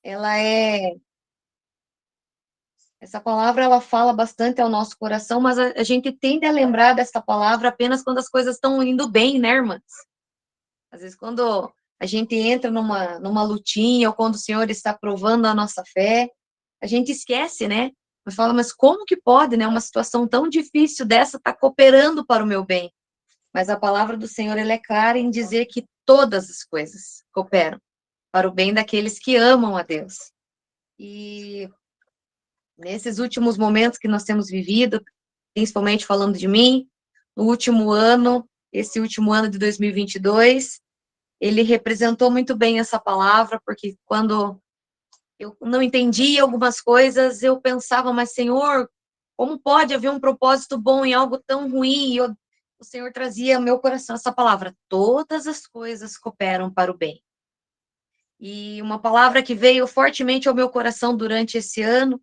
ela é essa palavra ela fala bastante ao nosso coração, mas a gente tende a lembrar dessa palavra apenas quando as coisas estão indo bem, né, irmãs? Às vezes quando a gente entra numa lutinha ou quando o Senhor está provando a nossa fé, a gente esquece, né? Mas fala, mas como que pode, né? Uma situação tão difícil dessa estar cooperando para o meu bem? Mas a palavra do Senhor ela é clara em dizer que todas as coisas cooperam para o bem daqueles que amam a Deus. E nesses últimos momentos que nós temos vivido, principalmente falando de mim, no último ano, esse último ano de 2022, ele representou muito bem essa palavra, porque quando eu não entendia algumas coisas, eu pensava, mas Senhor, como pode haver um propósito bom em algo tão ruim? E o Senhor trazia ao meu coração essa palavra: todas as coisas cooperam para o bem. E uma palavra que veio fortemente ao meu coração durante esse ano,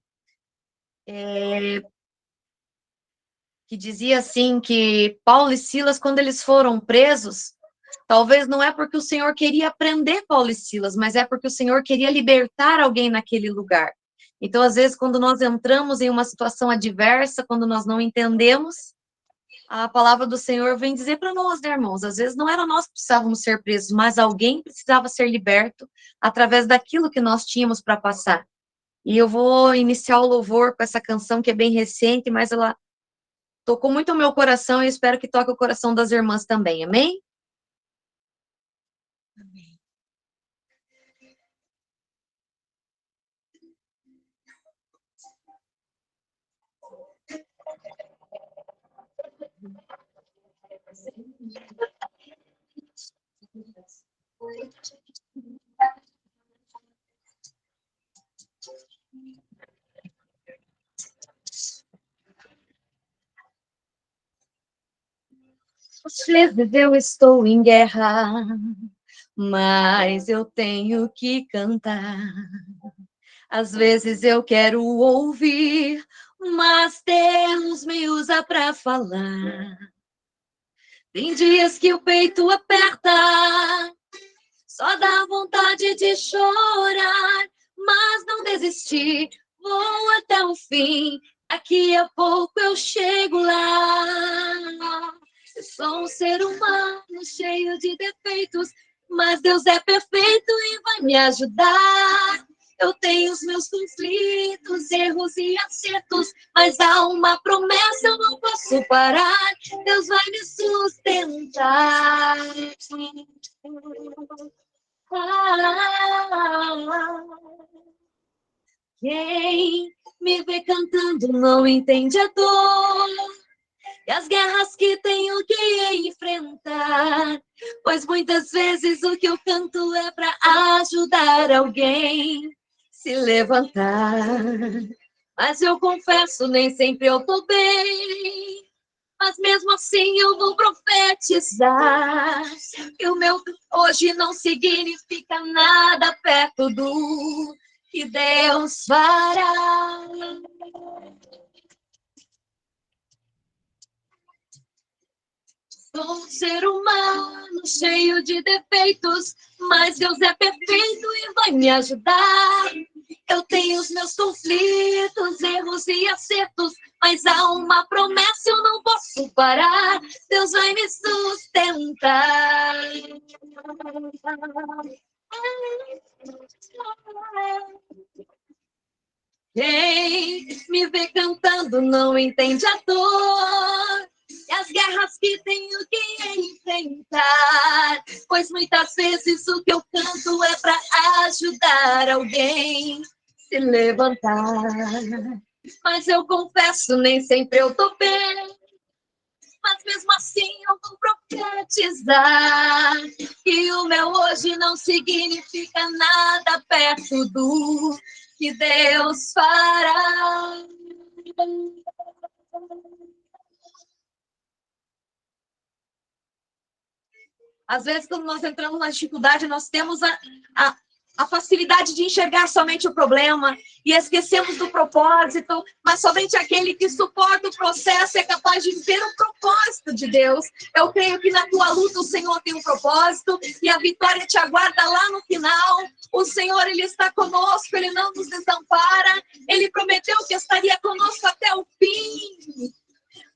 que dizia assim, que Paulo e Silas, quando eles foram presos, talvez não é porque o Senhor queria prender Paulo e Silas, mas é porque o Senhor queria libertar alguém naquele lugar. Então, às vezes, quando nós entramos em uma situação adversa, quando nós não entendemos, a palavra do Senhor vem dizer para nós, né, irmãos? Às vezes não era nós que precisávamos ser presos, mas alguém precisava ser liberto através daquilo que nós tínhamos para passar. E eu vou iniciar o louvor com essa canção que é bem recente, mas ela tocou muito o meu coração e espero que toque o coração das irmãs também. Amém? Às vezes eu estou em guerra, mas eu tenho que cantar. Às vezes eu quero ouvir, mas Deus me usa para falar. Tem dias que o peito aperta, só dá vontade de chorar, mas não desistir, vou até o fim. Daqui a pouco eu chego lá. Eu sou um ser humano cheio de defeitos, mas Deus é perfeito e vai me ajudar. Eu tenho os meus conflitos, erros e acertos, mas há uma promessa, eu não posso parar. Deus vai me sustentar. Quem me vê cantando não entende a dor e as guerras que tenho que enfrentar, pois muitas vezes o que eu canto é para ajudar alguém se levantar. Mas eu confesso, nem sempre eu tô bem, mas mesmo assim eu vou profetizar que o meu hoje não significa nada perto do que Deus fará. Sou um ser humano cheio de defeitos, mas Deus é perfeito e vai me ajudar. Eu tenho os meus conflitos, erros e acertos, mas há uma promessa, eu não posso parar. Deus vai me sustentar. Quem me vê cantando não entende a dor e as guerras que tenho que enfrentar, pois muitas vezes o que eu canto é para ajudar alguém se levantar. Mas eu confesso, nem sempre eu tô bem, mas mesmo assim eu vou profetizar que o meu hoje não significa nada perto do que Deus fará. Às vezes, quando nós entramos na dificuldade, nós temos a a facilidade de enxergar somente o problema e esquecemos do propósito, mas somente aquele que suporta o processo é capaz de ver o propósito de Deus. Eu creio que na tua luta o Senhor tem um propósito e a vitória te aguarda lá no final. O Senhor, Ele está conosco, Ele não nos desampara, Ele prometeu que estaria conosco até o fim.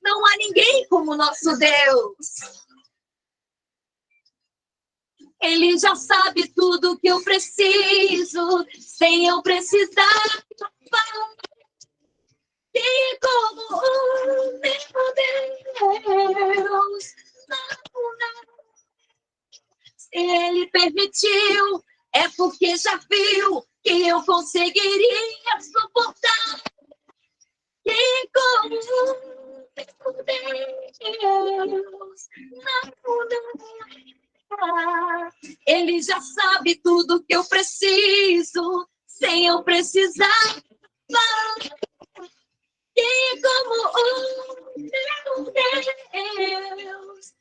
Não há ninguém como nosso Deus. Ele já sabe tudo que eu preciso, sem eu precisar falar. E como o meu Deus, não. Se Ele permitiu, é porque já viu que eu conseguiria suportar. E como o meu Deus, não. Ele já sabe tudo que eu preciso, sem eu precisar falar. E como o meu Deus,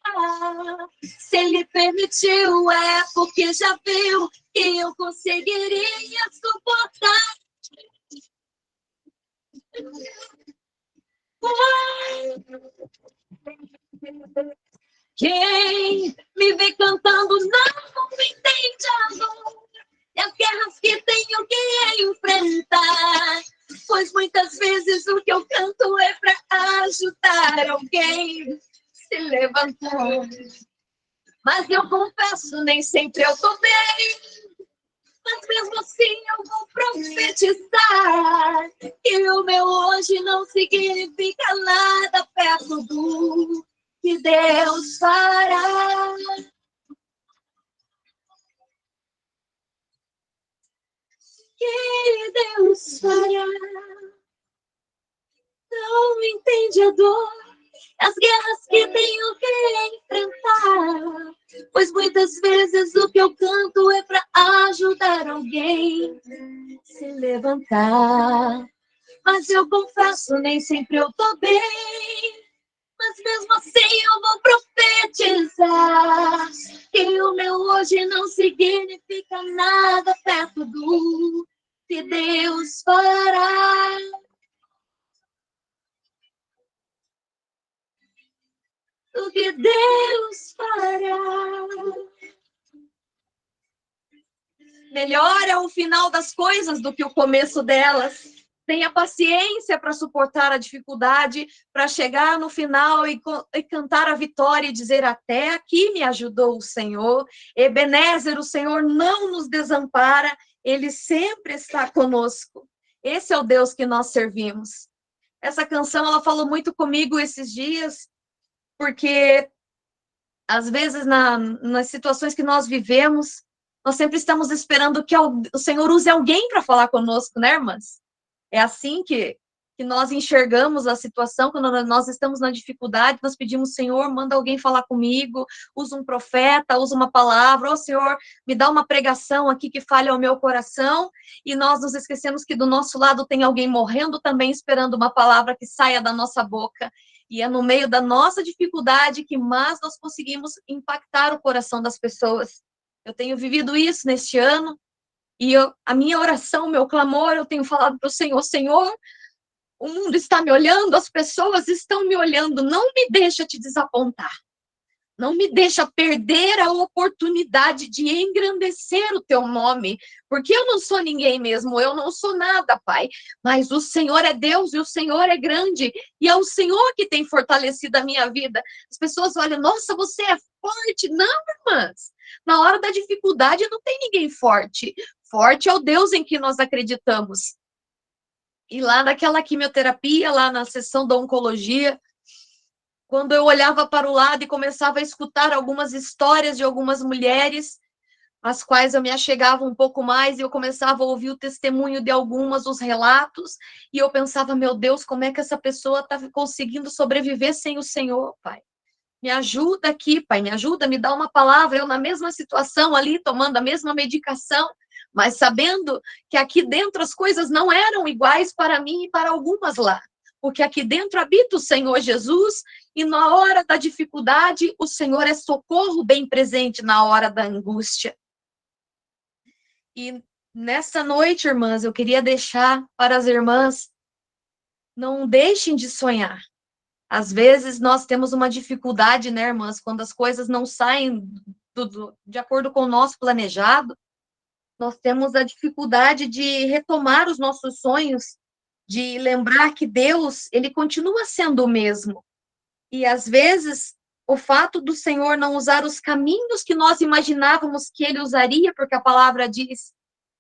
não. Se Ele permitiu, é porque já viu que eu conseguiria suportar. Quem me vê cantando não entende a dor e as guerras que tenho que enfrentar. Pois muitas vezes o que eu canto é para ajudar alguém se levantar. Mas eu confesso, nem sempre eu tô bem. Mas mesmo assim eu vou profetizar que o meu hoje não significa nada perto do que Deus fará. Que Deus fará. Não entende a dor, as guerras que tenho que enfrentar. Pois muitas vezes o que eu canto é para ajudar alguém se levantar. Mas eu confesso, nem sempre eu tô bem. Mas mesmo assim eu vou profetizar que o meu hoje não significa nada perto do que Deus fará. Do que Deus fará. Melhor é o final das coisas do que o começo delas. Tenha paciência para suportar a dificuldade, para chegar no final e cantar a vitória e dizer: até aqui me ajudou o Senhor. Ebenezer, o Senhor não nos desampara, Ele sempre está conosco. Esse é o Deus que nós servimos. Essa canção, ela falou muito comigo esses dias, porque às vezes nas situações que nós vivemos, nós sempre estamos esperando que o Senhor use alguém para falar conosco, né, irmãs? É assim que nós enxergamos a situação, quando nós estamos na dificuldade, nós pedimos: Senhor, manda alguém falar comigo, usa um profeta, usa uma palavra, Senhor, me dá uma pregação aqui que fale ao meu coração, e nós nos esquecemos que do nosso lado tem alguém morrendo também, esperando uma palavra que saia da nossa boca, e é no meio da nossa dificuldade que mais nós conseguimos impactar o coração das pessoas. Eu tenho vivido isso neste ano, e a minha oração, o meu clamor, eu tenho falado para o Senhor: Senhor, o mundo está me olhando, as pessoas estão me olhando, não me deixa te desapontar. Não me deixa perder a oportunidade de engrandecer o teu nome, porque eu não sou ninguém mesmo, eu não sou nada, Pai, mas o Senhor é Deus e o Senhor é grande, e é o Senhor que tem fortalecido a minha vida. As pessoas olham: nossa, você é forte. Não, irmãs, na hora da dificuldade não tem ninguém forte. Forte é o Deus em que nós acreditamos. E lá naquela quimioterapia, lá na sessão da oncologia, quando eu olhava para o lado e começava a escutar algumas histórias de algumas mulheres, às quais eu me achegava um pouco mais, e eu começava a ouvir o testemunho de algumas, os relatos, e eu pensava: meu Deus, como é que essa pessoa está conseguindo sobreviver sem o Senhor, Pai? Me ajuda aqui, Pai, me ajuda, me dá uma palavra. Eu na mesma situação ali, tomando a mesma medicação, mas sabendo que aqui dentro as coisas não eram iguais para mim e para algumas lá, porque aqui dentro habita o Senhor Jesus, e na hora da dificuldade, o Senhor é socorro bem presente na hora da angústia. E nessa noite, irmãs, eu queria deixar para as irmãs, não deixem de sonhar. Às vezes nós temos uma dificuldade, né, irmãs, quando as coisas não saem de acordo com o nosso planejado, nós temos a dificuldade de retomar os nossos sonhos, de lembrar que Deus, ele continua sendo o mesmo. E às vezes, o fato do Senhor não usar os caminhos que nós imaginávamos que ele usaria, porque a palavra diz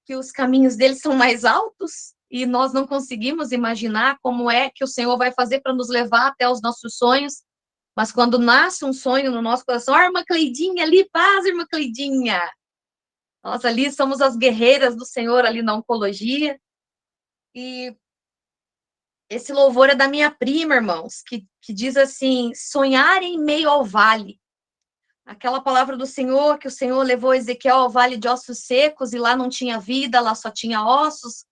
que os caminhos dele são mais altos, e nós não conseguimos imaginar como é que o Senhor vai fazer para nos levar até os nossos sonhos. Mas quando nasce um sonho no nosso coração, a irmã Cleidinha ali, paz, irmã Cleidinha. Nós ali somos as guerreiras do Senhor ali na oncologia. E esse louvor é da minha prima, irmãos, que diz assim, sonhar em meio ao vale. Aquela palavra do Senhor, que o Senhor levou Ezequiel ao vale de ossos secos, e lá não tinha vida, lá só tinha ossos,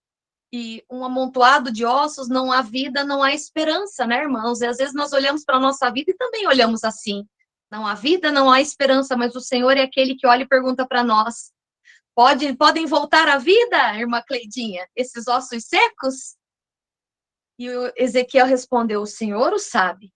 e um amontoado de ossos, não há vida, não há esperança, né, irmãos? E às vezes nós olhamos para a nossa vida e também olhamos assim. Não há vida, não há esperança, mas o Senhor é aquele que olha e pergunta para nós, podem voltar à vida, irmã Cleidinha, esses ossos secos? E o Ezequiel respondeu, o Senhor o sabe.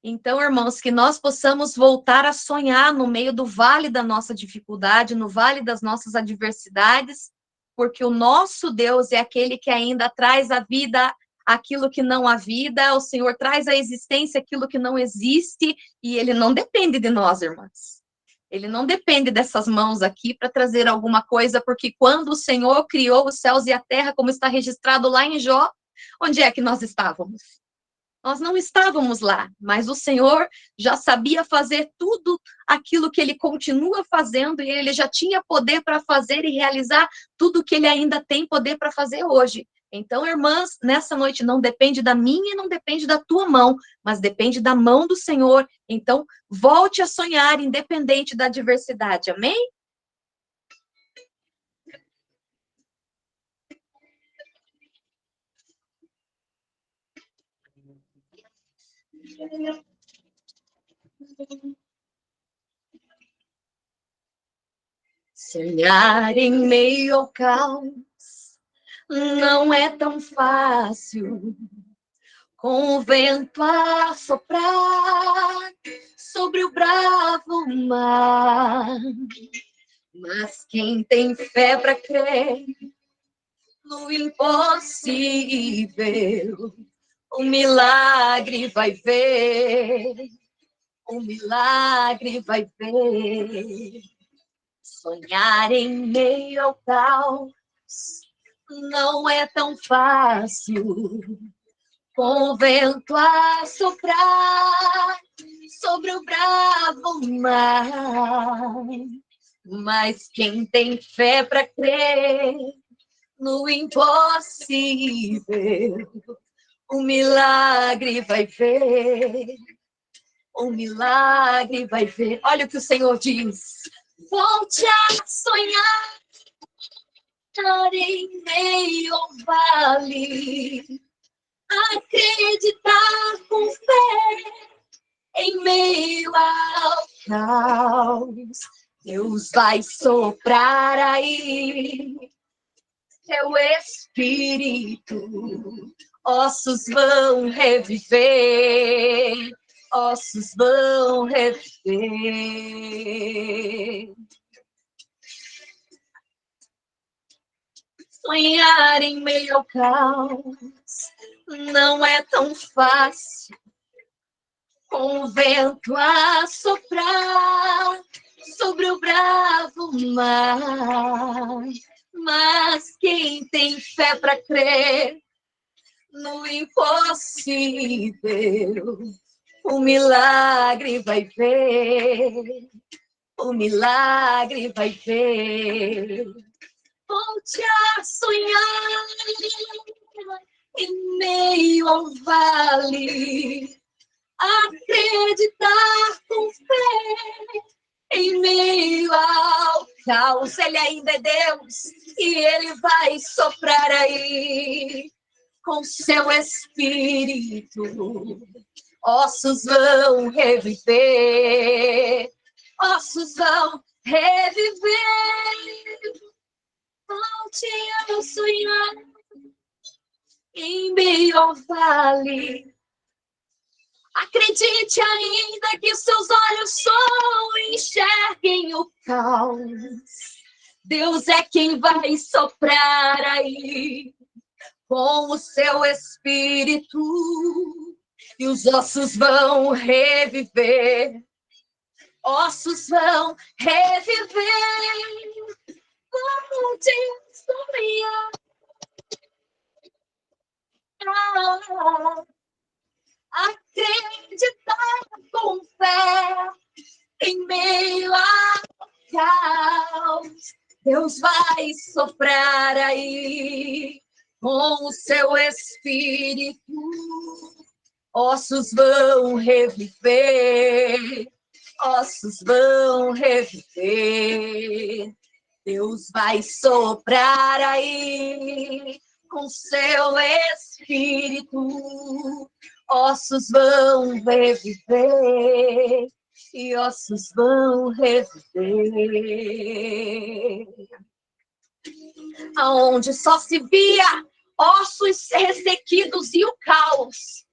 Então, irmãos, que nós possamos voltar a sonhar no meio do vale da nossa dificuldade, no vale das nossas adversidades, porque o nosso Deus é aquele que ainda traz à vida aquilo que não há vida, o Senhor traz à existência aquilo que não existe, e ele não depende de nós, irmãs. Ele não depende dessas mãos aqui para trazer alguma coisa, porque quando o Senhor criou os céus e a terra, como está registrado lá em Jó, onde é que nós estávamos? Nós não estávamos lá, mas o Senhor já sabia fazer tudo aquilo que ele continua fazendo, e ele já tinha poder para fazer e realizar tudo que ele ainda tem poder para fazer hoje. Então, irmãs, nessa noite não depende da minha e não depende da tua mão, mas depende da mão do Senhor. Então, volte a sonhar independente da adversidade. Amém? Sonhar em meio ao caos não é tão fácil. Com o vento a soprar sobre o bravo mar. Mas quem tem fé para crer no impossível, o milagre vai ver, o milagre vai ver. Sonhar em meio ao caos não é tão fácil. Com o vento a soprar sobre o bravo mar. Mas quem tem fé para crer no impossível, o milagre vai ver, o milagre vai ver. Olha o que o Senhor diz. Volte a sonhar em meio ao vale. Acreditar com fé em meio ao caos. Deus vai soprar aí seu espírito. Ossos vão reviver, ossos vão reviver. Sonhar em meio ao caos não é tão fácil. Com o vento a soprar sobre o bravo mar. Mas quem tem fé para crer no impossível, o milagre vai ver, o milagre vai ver. Volte a sonhar em meio ao vale, acreditar com fé em meio ao caos. Ele ainda é Deus e ele vai soprar aí com seu espírito. ossos vão reviver, ossos vão reviver. Volte a sonhar em meio ao vale. Acredite ainda que seus olhos só enxerguem o caos. Deus é quem vai soprar aí com o seu espírito e os ossos vão reviver. Ossos vão reviver. Volte a sonhar. Acreditar com fé em meio ao caos. Deus vai soprar aí com o seu espírito. Ossos vão reviver. Ossos vão reviver. Deus vai soprar aí com seu espírito. Ossos vão reviver e ossos vão reviver. Aonde só se via ossos ressequidos e o caos,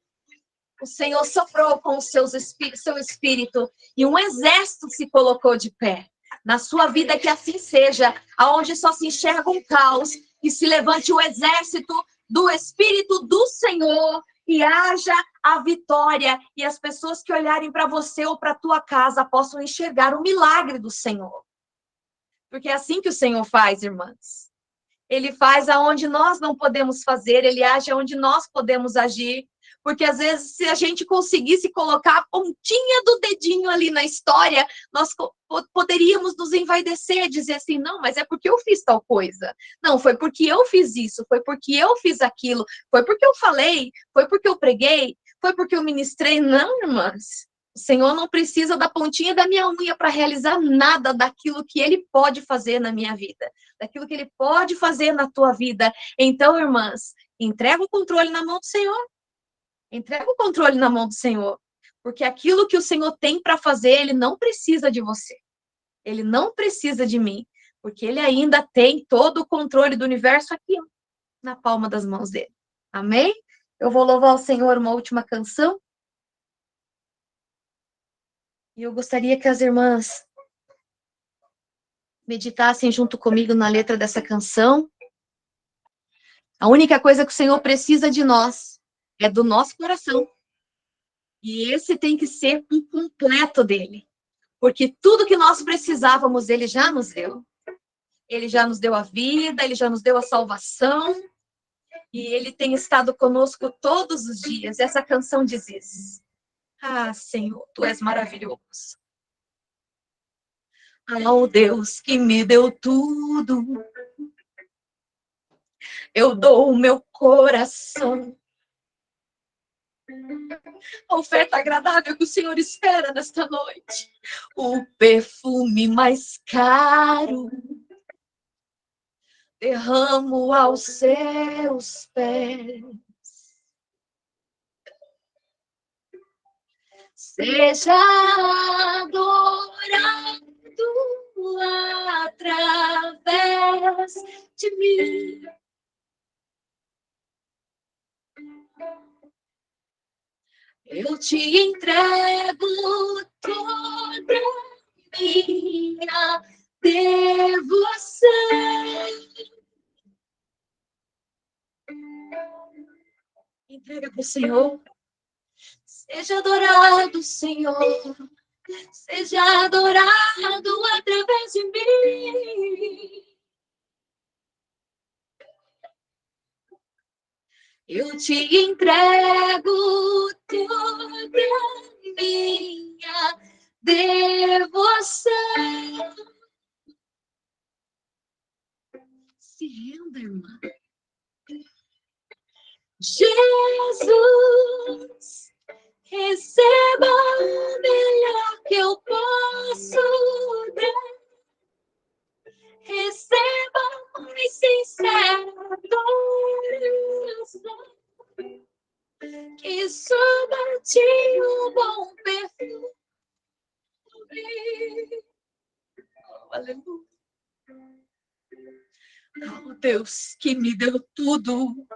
o Senhor soprou com seu espírito e um exército se colocou de pé. Na sua vida que assim seja, aonde só se enxerga um caos, e se levante o exército do Espírito do Senhor e haja a vitória, e as pessoas que olharem para você ou para a tua casa possam enxergar o milagre do Senhor. Porque é assim que o Senhor faz, irmãs. Ele faz aonde nós não podemos fazer, ele age aonde nós podemos agir. Porque às vezes, se a gente conseguisse colocar a pontinha do dedinho ali na história, nós poderíamos nos envaidecer, dizer assim, não, mas é porque eu fiz tal coisa. Não, foi porque eu fiz isso, foi porque eu fiz aquilo, foi porque eu falei, foi porque eu preguei, foi porque eu ministrei. Não, irmãs. O Senhor não precisa da pontinha da minha unha para realizar nada daquilo que Ele pode fazer na minha vida, daquilo que Ele pode fazer na tua vida. Então, irmãs, entrega o controle na mão do Senhor. Entrega o controle na mão do Senhor, porque aquilo que o Senhor tem para fazer, Ele não precisa de você. Ele não precisa de mim, porque Ele ainda tem todo o controle do universo aqui, ó, na palma das mãos dele. Amém? Eu vou louvar o Senhor uma última canção. E eu gostaria que as irmãs meditassem junto comigo na letra dessa canção. A única coisa que o Senhor precisa de nós é do nosso coração. E esse tem que ser um completo dele. Porque tudo que nós precisávamos, ele já nos deu. Ele já nos deu a vida, ele já nos deu a salvação. E ele tem estado conosco todos os dias. Essa canção diz isso. Ah, Senhor, tu és maravilhoso. Ao Deus que me deu tudo, eu dou o meu coração. A oferta agradável que o Senhor espera nesta noite. O perfume mais caro. Derramo aos seus pés. Seja adorado através de mim. Eu te entrego toda minha devoção. Entrega para o Senhor. Seja adorado, Senhor. Seja adorado através de mim. Eu te entrego toda minha devoção. Se renda, irmã. Jesus, receba o melhor que eu posso dar. Receba a mais sincera adoração, que suba a ti o Oh, Deus, que me deu tudo.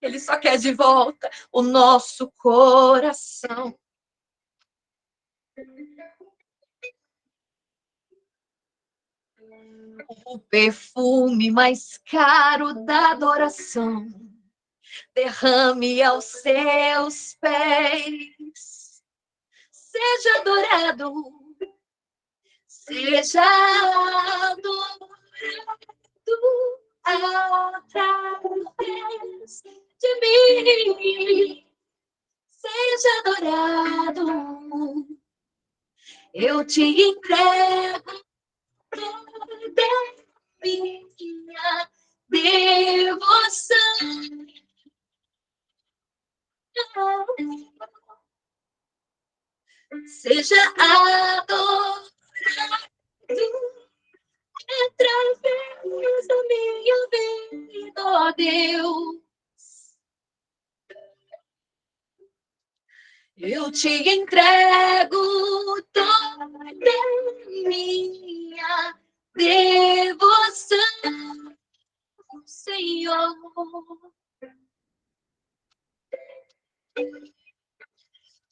Ele só quer de volta o nosso coração. O perfume mais caro da adoração derrame aos seus pés. Seja adorado, seja adorado através de mim. Seja adorado, eu te entrego toda minha devoção. Seja adorado através da minha vida, ó Deus. Eu te entrego toda minha devoção, Senhor.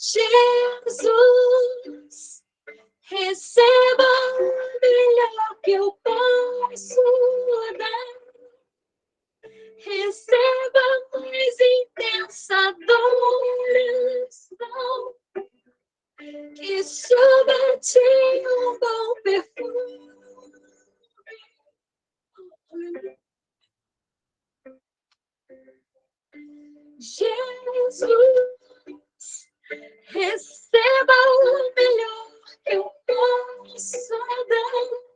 Jesus, receba o melhor que eu posso dar. Receba mais intensa adoração, que suba a ti um bom perfume. Jesus, receba o melhor que eu posso dar.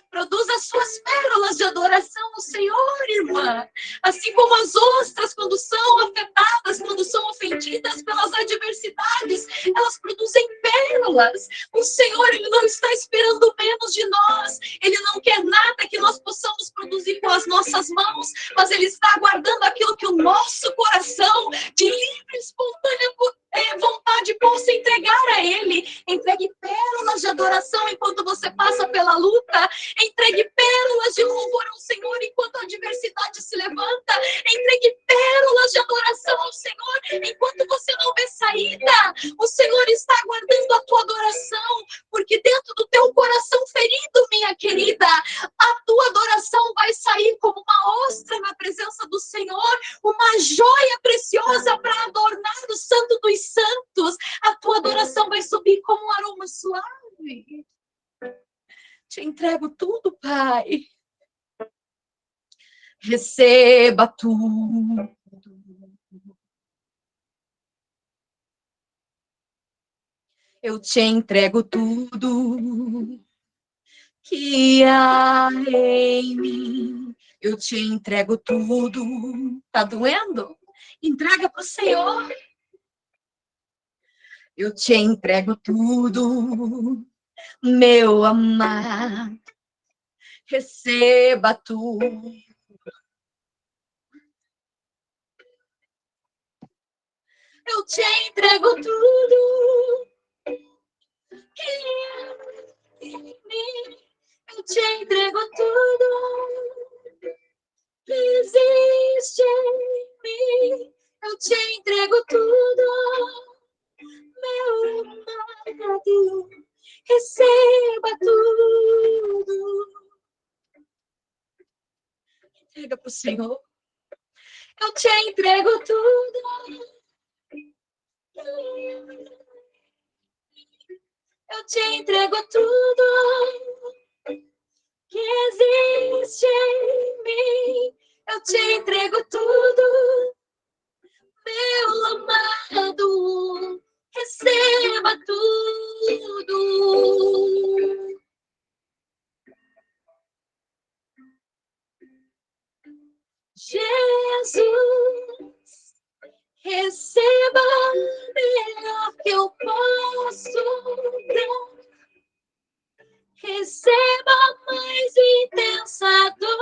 Produza as suas pérolas de adoração ao Senhor, irmã. Assim como as ostras, quando são afetadas, quando são ofendidas pelas adversidades, elas produzem pérolas. O Senhor, Ele não está esperando menos de nós. Ele não quer nada que nós possamos produzir com as nossas mãos, mas Ele está aguardando aquilo que o nosso coração, de livre e espontânea vontade, possa entregar a Ele. Entregue pérolas de adoração enquanto você passa pela luta. Entregue pérolas de louvor ao Senhor enquanto a adversidade se levanta. Entregue pérolas de adoração ao Senhor enquanto você não vê saída. O Senhor está aguardando a tua adoração, porque dentro do teu coração ferido, minha querida, a tua adoração vai sair como uma ostra na presença do Senhor, uma joia preciosa para adornar o Santo dos Santos. A tua adoração vai subir como um aroma suave. Te entrego tudo, Pai. Receba tudo. Eu te entrego tudo que há em mim. Eu te entrego tudo. Tá doendo? Entrega pro Senhor. Eu te entrego tudo, meu amado. Receba tudo. Eu te entrego tudo que há em mim. Eu te entrego tudo que existe em mim. Eu te entrego tudo, meu amado. Receba tudo. Entrega para o Senhor. Eu te entrego tudo. Eu te entrego tudo que existe em mim. Eu te entrego tudo, meu amado. Receba tudo. Jesus, receba o melhor que eu posso dar. Receba a mais intensa adoração,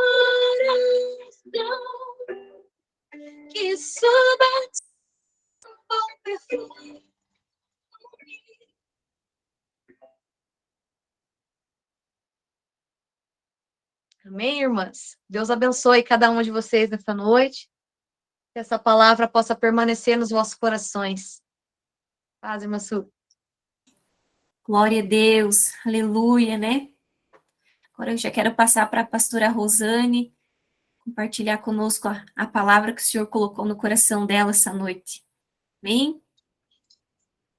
que suba um bom perfume. Amém, irmão? irmãs? Deus abençoe cada uma de vocês nessa noite. Que essa palavra possa permanecer nos vossos corações. Paz, irmã Su. Glória a Deus, aleluia, né? Agora eu já quero passar para a pastora Rosane compartilhar conosco a palavra que o Senhor colocou no coração dela essa noite. Amém?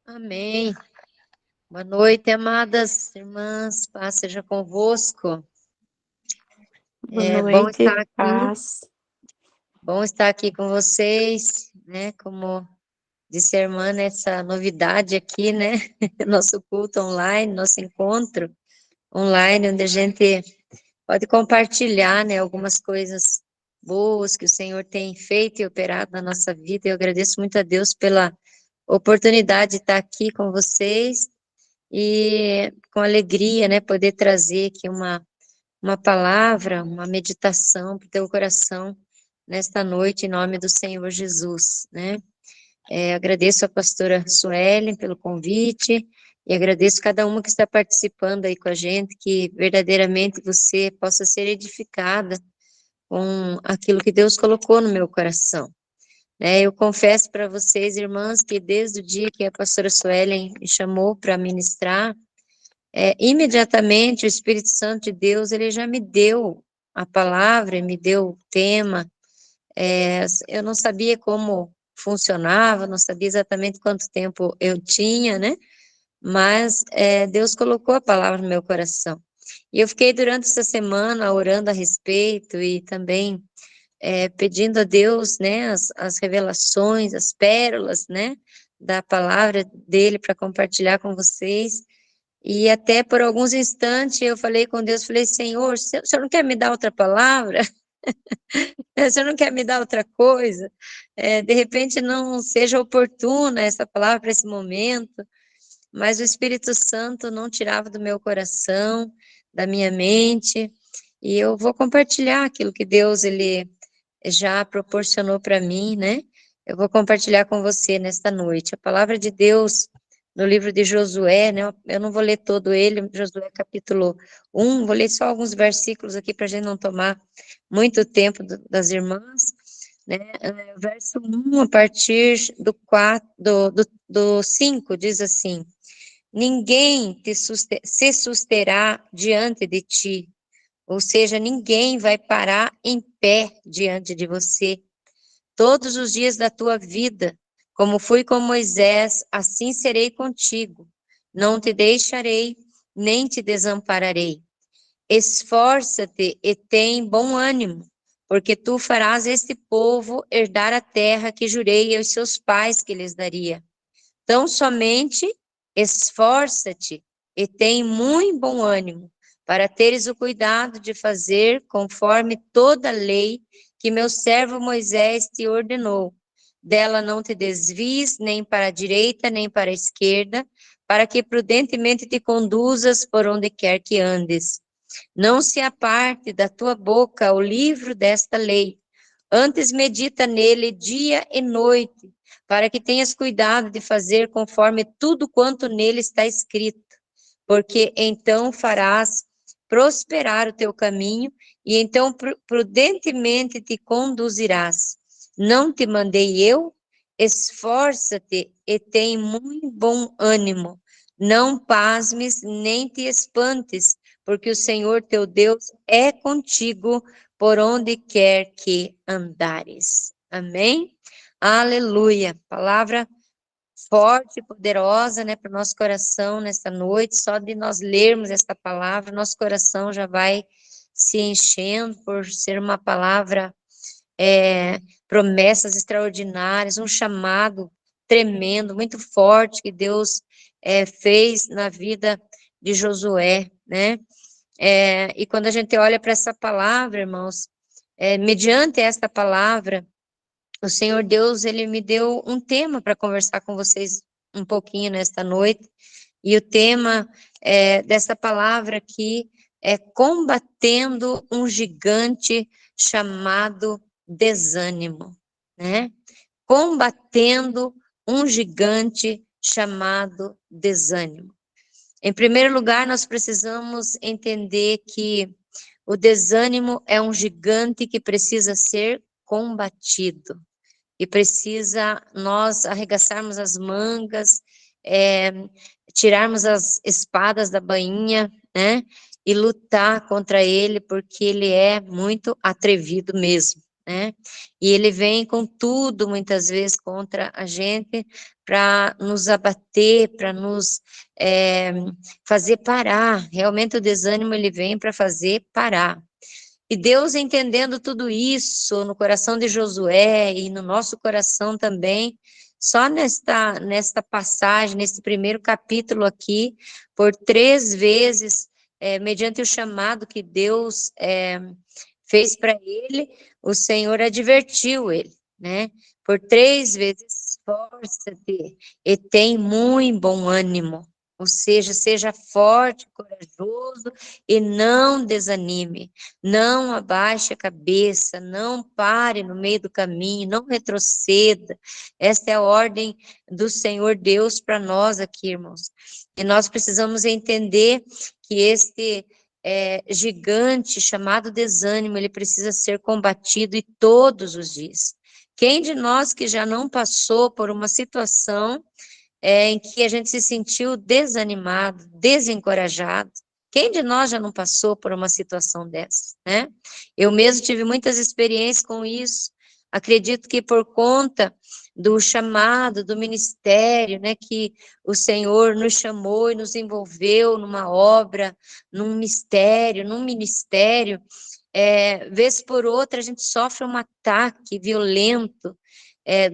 Amém. Boa noite, amadas irmãs, paz seja convosco. Boa É noite, paz. Bom estar aqui com vocês, né? Como disse a irmã, nessa novidade aqui, né? Nosso culto online, nosso encontro online, onde a gente pode compartilhar, né? Algumas coisas boas que o Senhor tem feito e operado na nossa vida. Eu agradeço muito a Deus pela oportunidade de estar aqui com vocês e com alegria, né, poder trazer aqui uma palavra, uma meditação para o teu coração nesta noite, em nome do Senhor Jesus, né. Agradeço a pastora Suelen pelo convite e agradeço cada uma que está participando aí com a gente, que verdadeiramente você possa ser edificada com aquilo que Deus colocou no meu coração. Eu confesso para vocês, irmãs, que desde o dia que a pastora Suelen me chamou para ministrar, imediatamente o Espírito Santo de Deus, ele já me deu a palavra, me deu o tema. Eu não sabia como funcionava, não sabia exatamente quanto tempo eu tinha, né? Mas Deus colocou a palavra no meu coração. E eu fiquei durante essa semana orando a respeito e também pedindo a Deus, né, as revelações, as pérolas, né, da palavra dele para compartilhar com vocês. E até por alguns instantes eu falei com Deus, falei, Senhor, o Senhor não quer me dar outra palavra? O Senhor não quer me dar outra coisa? De repente não seja oportuna essa palavra para esse momento, mas o Espírito Santo não tirava do meu coração, da minha mente, e eu vou compartilhar aquilo que Deus, ele já proporcionou para mim, né? Eu vou compartilhar com você nesta noite. A palavra de Deus no livro de Josué, né? Eu não vou ler todo ele, Josué capítulo 1, vou ler só alguns versículos aqui para a gente não tomar muito tempo das irmãs, né? Verso 1, a partir do 4, do 5, diz assim: ninguém se susterá diante de ti, ou seja, ninguém vai parar em pé diante de você. Todos os dias da tua vida, como fui com Moisés, assim serei contigo. Não te deixarei, nem te desampararei. Esforça-te e tem bom ânimo, porque tu farás este povo herdar a terra que jurei aos seus pais que lhes daria. Tão somente esforça-te e tem muito bom ânimo, para teres o cuidado de fazer conforme toda a lei que meu servo Moisés te ordenou. Dela não te desvies nem para a direita, nem para a esquerda, para que prudentemente te conduzas por onde quer que andes. Não se aparte da tua boca o livro desta lei, antes medita nele dia e noite, para que tenhas cuidado de fazer conforme tudo quanto nele está escrito, porque então farás prosperar o teu caminho, e então prudentemente te conduzirás. Não te mandei eu? Esforça-te e tem muito bom ânimo. Não pasmes nem te espantes, porque o Senhor teu Deus é contigo por onde quer que andares. Amém? Aleluia. Palavra forte, poderosa, né, para o nosso coração nesta noite. Só de nós lermos esta palavra, nosso coração já vai se enchendo por ser uma palavra, promessas extraordinárias, um chamado tremendo, muito forte que Deus fez na vida de Josué, né? E quando a gente olha para essa palavra, irmãos, mediante esta palavra, o Senhor Deus, ele me deu um tema para conversar com vocês um pouquinho nesta noite, e o tema dessa palavra aqui é combatendo um gigante chamado desânimo, né? Combatendo um gigante chamado desânimo. Em primeiro lugar, nós precisamos entender que O desânimo é um gigante que precisa ser combatido. E precisa nós arregaçarmos as mangas, tirarmos as espadas da bainha, né? E lutar contra ele, porque ele é muito atrevido mesmo, né? E ele vem com tudo, muitas vezes, contra a gente, para nos abater, para nos fazer parar. Realmente o desânimo, ele vem para fazer parar. E Deus, entendendo tudo isso no coração de Josué e no nosso coração também, só nesta passagem, nesse primeiro capítulo aqui, por 3 vezes, mediante o chamado que Deus fez para ele, o Senhor advertiu ele, né? Por 3 vezes, esforça-te e tem muito bom ânimo. Ou seja, seja forte, corajoso e não desanime. Não abaixe a cabeça, não pare no meio do caminho, não retroceda. Esta é a ordem do Senhor Deus para nós aqui, irmãos. E nós precisamos entender que este gigante chamado desânimo, ele precisa ser combatido e todos os dias. Quem de nós que já não passou por uma situação em que a gente se sentiu desanimado, desencorajado? Quem de nós já não passou por uma situação dessa, né? Eu mesmo tive muitas experiências com isso. Acredito que por conta do chamado, do ministério, né, que o Senhor nos chamou e nos envolveu numa obra, num mistério, num ministério, vez por outra a gente sofre um ataque violento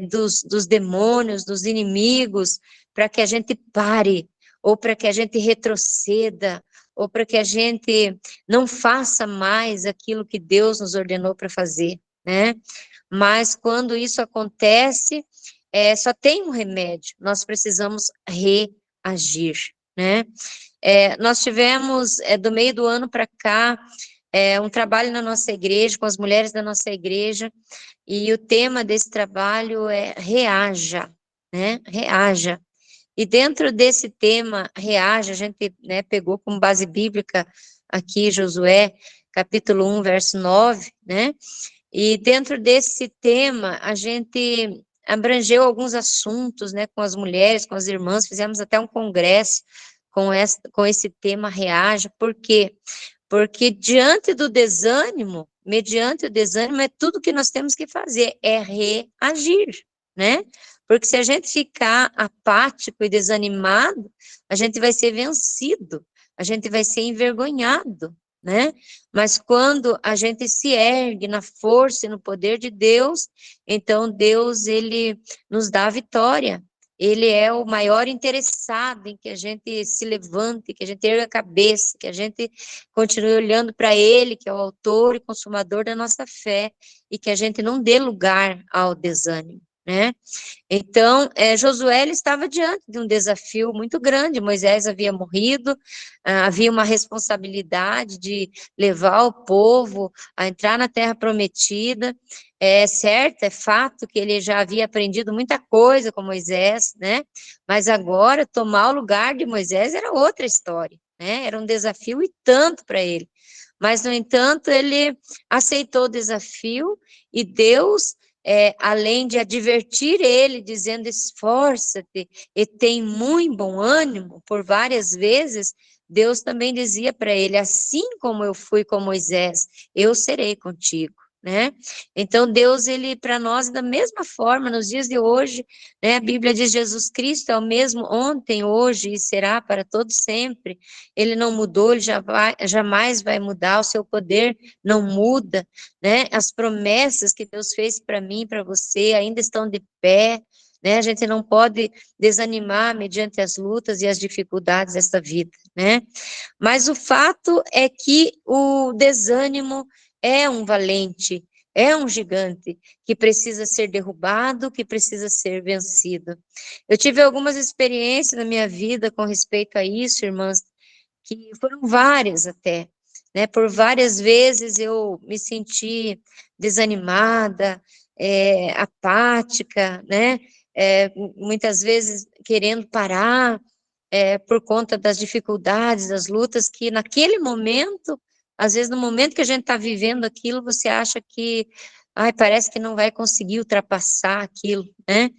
dos demônios, dos inimigos, para que a gente pare, ou para que a gente retroceda, ou para que a gente não faça mais aquilo que Deus nos ordenou para fazer, né? Mas quando isso acontece, só tem um remédio: nós precisamos reagir, né? Nós tivemos, do meio do ano para cá, um trabalho na nossa igreja, com as mulheres da nossa igreja, e o tema desse trabalho é reaja, né? Reaja. E dentro desse tema, reaja, a gente, né, pegou como base bíblica aqui Josué, capítulo 1, verso 9, né? E dentro desse tema, a gente abrangeu alguns assuntos, né, com as mulheres, com as irmãs, fizemos até um congresso com esse tema reaja. Por quê? Porque diante do desânimo, mediante o desânimo, é tudo que nós temos que fazer, é reagir, né? Porque se a gente ficar apático e desanimado, a gente vai ser vencido, a gente vai ser envergonhado, né? Mas quando a gente se ergue na força e no poder de Deus, então Deus, ele nos dá a vitória. Ele é o maior interessado em que a gente se levante, que a gente erga a cabeça, que a gente continue olhando para Ele, que é o autor e consumador da nossa fé, e que a gente não dê lugar ao desânimo, né? Então, Josué, ele estava diante de um desafio muito grande. Moisés havia morrido, havia uma responsabilidade de levar o povo a entrar na terra prometida. É certo, é fato que ele já havia aprendido muita coisa com Moisés, né? Mas agora, tomar o lugar de Moisés era outra história, né? Era um desafio e tanto para ele. Mas, no entanto, ele aceitou o desafio e Deus, além de advertir ele, dizendo: esforça-te e tem muito bom ânimo, por várias vezes, Deus também dizia para ele: assim como eu fui com Moisés, eu serei contigo, né? Então Deus, ele para nós da mesma forma nos dias de hoje, né? A Bíblia diz: Jesus Cristo é o mesmo ontem, hoje e será para todo sempre. Ele não mudou, ele jamais vai mudar, o seu poder não muda, né? As promessas que Deus fez para mim, para você, ainda estão de pé, né? A gente não pode desanimar mediante as lutas e as dificuldades desta vida, né? Mas o fato é que o desânimo é um valente, é um gigante que precisa ser derrubado, que precisa ser vencido. Eu tive algumas experiências na minha vida com respeito a isso, irmãs, que foram várias até, né? Por várias vezes eu me senti desanimada, apática, né? Muitas vezes querendo parar, por conta das dificuldades, das lutas que naquele momento Às vezes, no momento que a gente está vivendo aquilo, você acha que, ai, parece que não vai conseguir ultrapassar aquilo, né?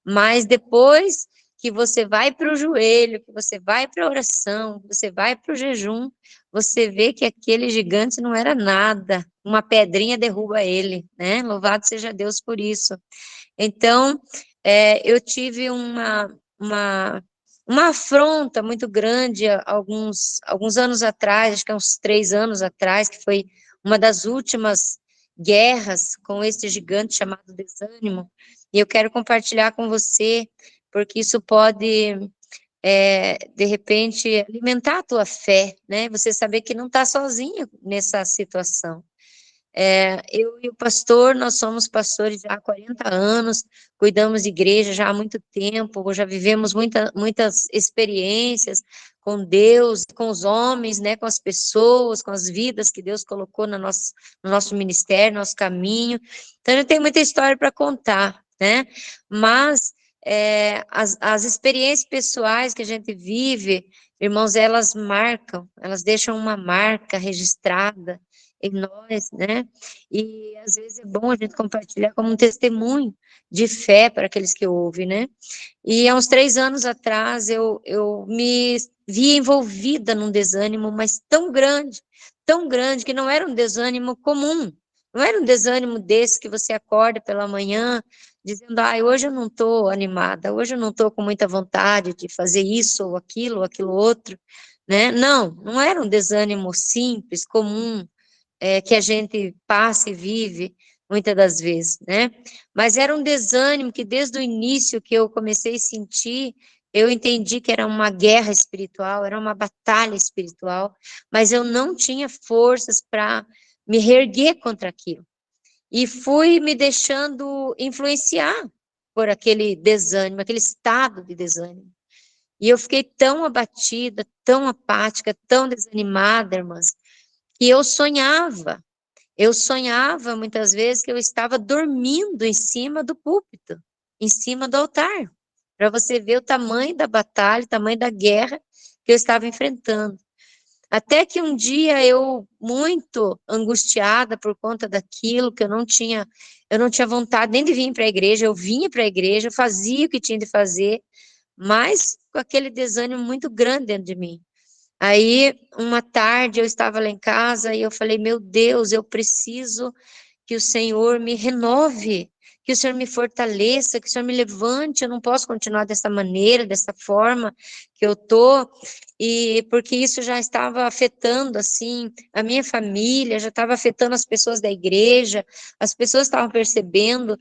Mas depois que você vai para o joelho, que você vai para a oração, que você vai para o jejum, você vê que aquele gigante não era nada, uma pedrinha derruba ele, né? Louvado seja Deus por isso. Então, eu tive uma afronta muito grande alguns anos atrás, acho que há uns 3 anos atrás, que foi uma das últimas guerras com esse gigante chamado desânimo, e eu quero compartilhar com você, porque isso pode, de repente, alimentar a tua fé, né? Você saber que não está sozinho nessa situação. Eu e o pastor, nós somos pastores já há 40 anos, cuidamos de igreja já há muito tempo, já vivemos muitas experiências com Deus, com os homens, né, com as pessoas, com as vidas que Deus colocou no nosso ministério, nosso caminho. Então, eu tenho muita história para contar, né? Mas as experiências pessoais que a gente vive, irmãos, elas marcam, elas deixam uma marca registrada em nós, né? E às vezes é bom a gente compartilhar como um testemunho de fé para aqueles que ouvem, né? E há uns 3 anos atrás eu me vi envolvida num desânimo, mas tão grande, que não era um desânimo comum, não era um desânimo desse que você acorda pela manhã dizendo, hoje eu não estou animada, hoje eu não estou com muita vontade de fazer isso ou aquilo outro, né? Não era um desânimo simples, comum, que a gente passa e vive muitas das vezes, né? Mas era um desânimo que desde o início que eu comecei a sentir, eu entendi que era uma guerra espiritual, era uma batalha espiritual, mas eu não tinha forças para me reerguer contra aquilo. E fui me deixando influenciar por aquele desânimo, aquele estado de desânimo. E eu fiquei tão abatida, tão apática, tão desanimada, irmãs, que eu sonhava muitas vezes que eu estava dormindo em cima do púlpito, em cima do altar, para você ver o tamanho da batalha, o tamanho da guerra que eu estava enfrentando. Até que um dia eu, muito angustiada por conta daquilo, que eu não tinha vontade nem de vir para a igreja, eu vinha para a igreja, eu fazia o que tinha de fazer, mas com aquele desânimo muito grande dentro de mim. Aí, uma tarde, eu estava lá em casa e eu falei, meu Deus, eu preciso que o Senhor me renove, que o Senhor me fortaleça, que o Senhor me levante, eu não posso continuar dessa maneira, dessa forma que eu tô, e porque isso já estava afetando, assim, a minha família, já estava afetando as pessoas da igreja, as pessoas estavam percebendo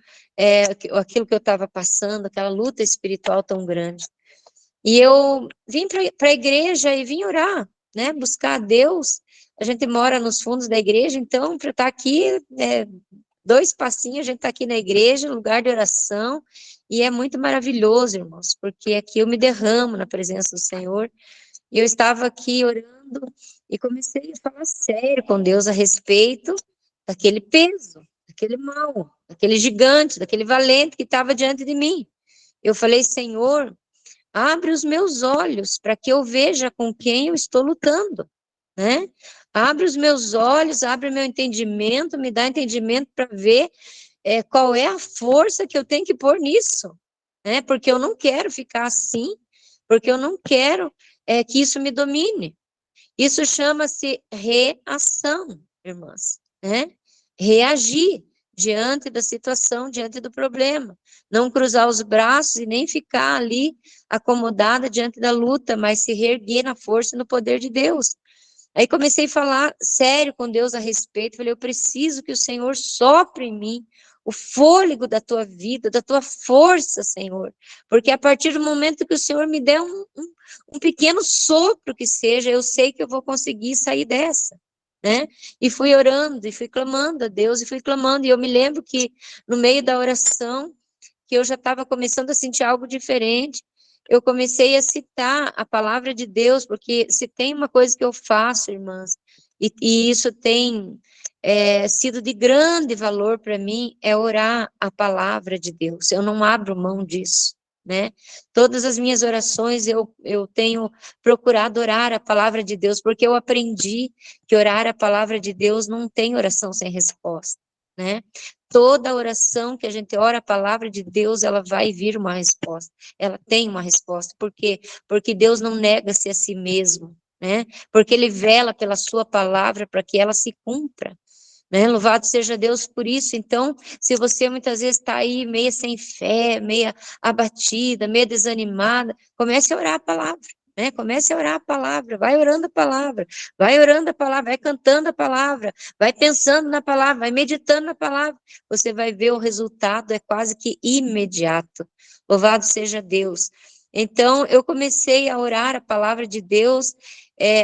aquilo que eu estava passando, aquela luta espiritual tão grande. E eu vim para a igreja e vim orar, né, buscar a Deus. A gente mora nos fundos da igreja, então, para estar aqui, 2 passinhos, a gente está aqui na igreja, lugar de oração, e é muito maravilhoso, irmãos, porque aqui eu me derramo na presença do Senhor. E eu estava aqui orando e comecei a falar sério com Deus a respeito daquele peso, daquele mal, daquele gigante, daquele valente que estava diante de mim. Eu falei, Senhor, abre os meus olhos para que eu veja com quem eu estou lutando, né? Abre os meus olhos, abre o meu entendimento, me dá entendimento para ver qual é a força que eu tenho que pôr nisso, né? Porque eu não quero ficar assim, porque eu não quero que isso me domine. Isso chama-se reação, irmãs, né? Reagir diante da situação, diante do problema. Não cruzar os braços e nem ficar ali acomodada diante da luta, mas se reerguer na força e no poder de Deus. Aí comecei a falar sério com Deus a respeito, falei, eu preciso que o Senhor sopre em mim o fôlego da tua vida, da tua força, Senhor, porque a partir do momento que o Senhor me der um pequeno sopro que seja, eu sei que eu vou conseguir sair dessa, né? E fui orando, e fui clamando a Deus, e fui clamando, e eu me lembro que no meio da oração, que eu já estava começando a sentir algo diferente, eu comecei a citar a palavra de Deus, porque se tem uma coisa que eu faço, irmãs, e isso tem sido de grande valor para mim, é orar a palavra de Deus. Eu não abro mão disso, né? Todas as minhas orações eu tenho procurado orar a palavra de Deus, porque eu aprendi que orar a palavra de Deus não tem oração sem resposta, né? Toda oração que a gente ora a palavra de Deus, ela vai vir uma resposta. Ela tem uma resposta. Por quê? Porque Deus não nega-se a si mesmo, né? Porque Ele vela pela sua palavra para que ela se cumpra, né? Louvado seja Deus por isso. Então, se você muitas vezes está aí meia sem fé, meia abatida, meia desanimada, comece a orar a palavra, né? Comece a orar a palavra, vai orando a palavra, vai orando a palavra, vai cantando a palavra, vai pensando na palavra, vai meditando na palavra. Você vai ver o resultado, é quase que imediato. Louvado seja Deus. Então, eu comecei a orar a palavra de Deus,